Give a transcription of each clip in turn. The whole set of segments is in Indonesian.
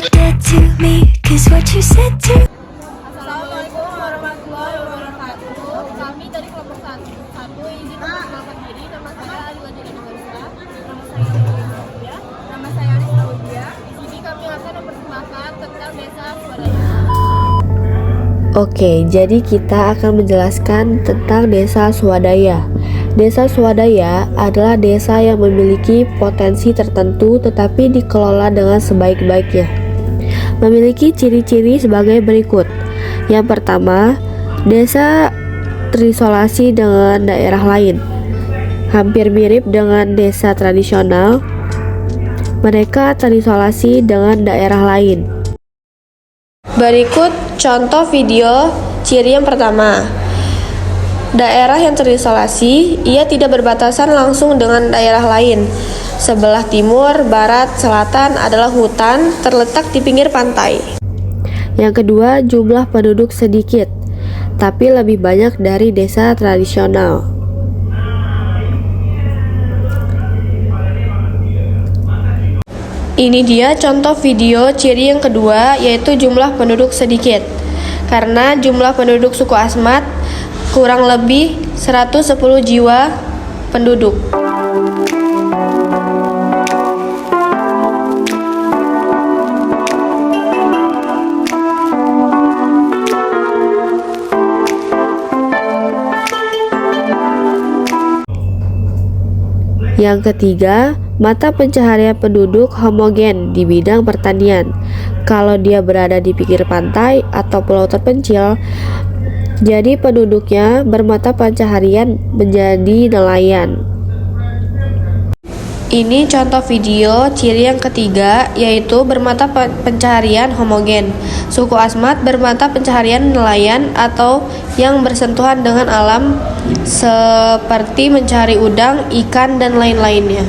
get to me, 'cause what you said to Assalamualaikum warahmatullahi wabarakatuh. Kami dari kelompok satu izin memperkenalkan diri. Nama saya Alila Jana Numarisa. Nama saya Rizka Udia. Di sini kami akan mempersembahkan tentang desa swadaya. Oke, jadi kita akan menjelaskan tentang desa swadaya. Desa swadaya adalah desa yang memiliki potensi tertentu tetapi dikelola dengan sebaik-baiknya. Memiliki ciri-ciri sebagai berikut. Yang pertama, desa terisolasi dengan daerah lain. Hampir mirip dengan desa tradisional, mereka terisolasi dengan daerah lain. Berikut contoh video ciri yang pertama. Daerah yang terisolasi, ia tidak berbatasan langsung dengan daerah lain. Sebelah timur, barat, selatan adalah hutan terletak di pinggir pantai. Yang kedua, jumlah penduduk sedikit, tapi lebih banyak dari desa tradisional. Ini dia contoh video ciri yang kedua, yaitu jumlah penduduk sedikit. Karena jumlah penduduk suku Asmat kurang lebih 110 jiwa penduduk. Yang ketiga, mata pencaharian penduduk homogen di bidang pertanian. Kalau dia berada di pinggir pantai atau pulau terpencil, jadi penduduknya bermata pencaharian menjadi nelayan. Ini contoh video ciri yang ketiga, yaitu bermata pencaharian homogen. Suku Asmat bermata pencaharian nelayan atau yang bersentuhan dengan alam seperti mencari udang, ikan, dan lain-lainnya.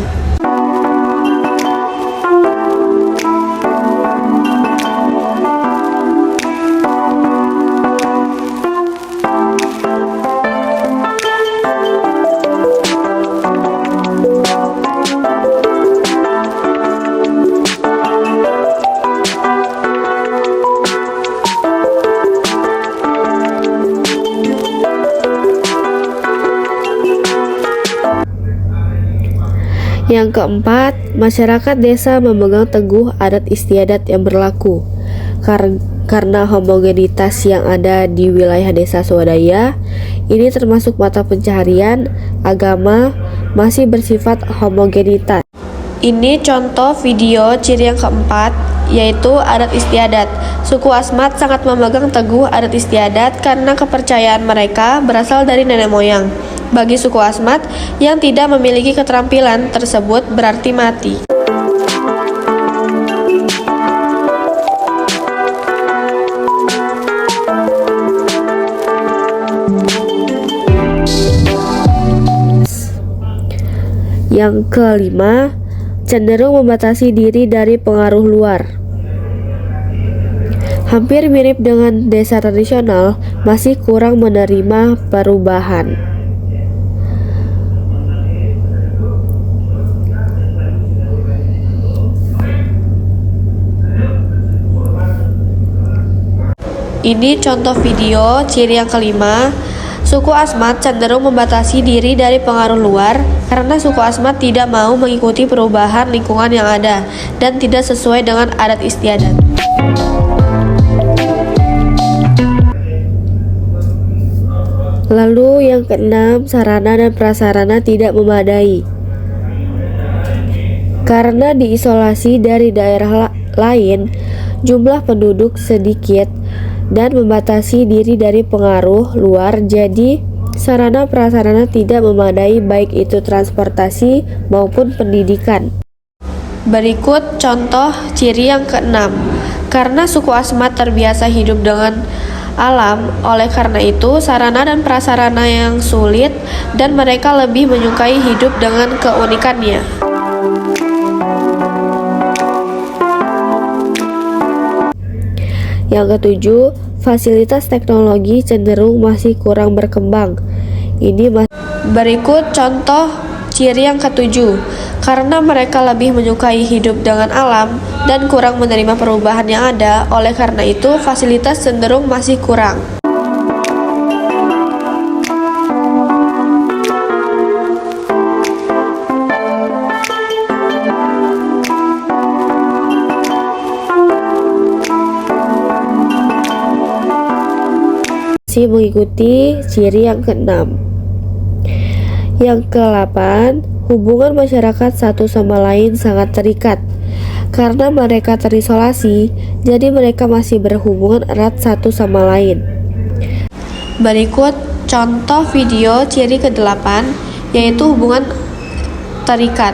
Yang keempat, masyarakat desa memegang teguh adat istiadat yang berlaku. Karena homogenitas yang ada di wilayah desa swadaya, ini termasuk mata pencaharian, agama masih bersifat homogenitas. Ini contoh video ciri yang keempat, yaitu adat istiadat. Suku Asmat sangat memegang teguh adat istiadat karena kepercayaan mereka berasal dari nenek moyang. Bagi suku Asmat yang tidak memiliki keterampilan tersebut berarti mati. Yang kelima, cenderung membatasi diri dari pengaruh luar. Hampir mirip dengan desa tradisional, masih kurang menerima perubahan. Ini contoh video ciri yang kelima. Suku Asmat cenderung membatasi diri dari pengaruh luar karena suku Asmat tidak mau mengikuti perubahan lingkungan yang ada dan tidak sesuai dengan adat istiadat. Lalu yang keenam, sarana dan prasarana tidak memadai. Karena diisolasi dari daerah lain, jumlah penduduk sedikit dan membatasi diri dari pengaruh luar, jadi sarana prasarana tidak memadai baik itu transportasi maupun pendidikan. Berikut contoh ciri yang keenam. Karena suku Asmat terbiasa hidup dengan alam, oleh karena itu sarana dan prasarana yang sulit dan mereka lebih menyukai hidup dengan keunikannya. Yang ketujuh, fasilitas teknologi cenderung masih kurang berkembang. Berikut contoh ciri yang ketujuh. karena mereka lebih menyukai hidup dengan alam dan kurang menerima perubahan yang ada. Oleh karena itu, fasilitas cenderung masih kurang. Masih mengikuti ciri yang keenam. Yang ke-8, hubungan masyarakat satu sama lain sangat terikat. Karena mereka terisolasi, jadi mereka masih berhubungan erat satu sama lain. Berikut contoh video ciri ke-8, yaitu hubungan terikat.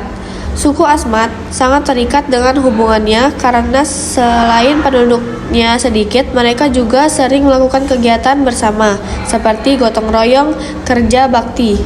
Suku Asmat sangat terikat dengan hubungannya karena selain penduduknya sedikit, mereka juga sering melakukan kegiatan bersama, seperti gotong royong, kerja bakti.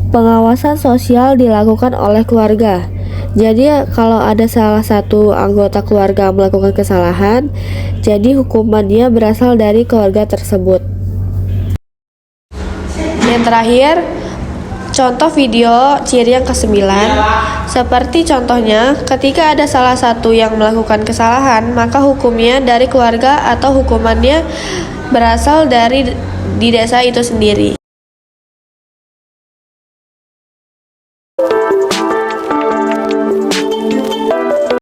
Pengawasan sosial dilakukan oleh keluarga. Jadi kalau ada salah satu anggota keluarga melakukan kesalahan, jadi hukumannya berasal dari keluarga tersebut. Yang terakhir, contoh video ciri yang ke-9. Seperti contohnya, ketika ada salah satu yang melakukan kesalahan, maka hukumnya dari keluarga atau hukumannya berasal dari di desa itu sendiri.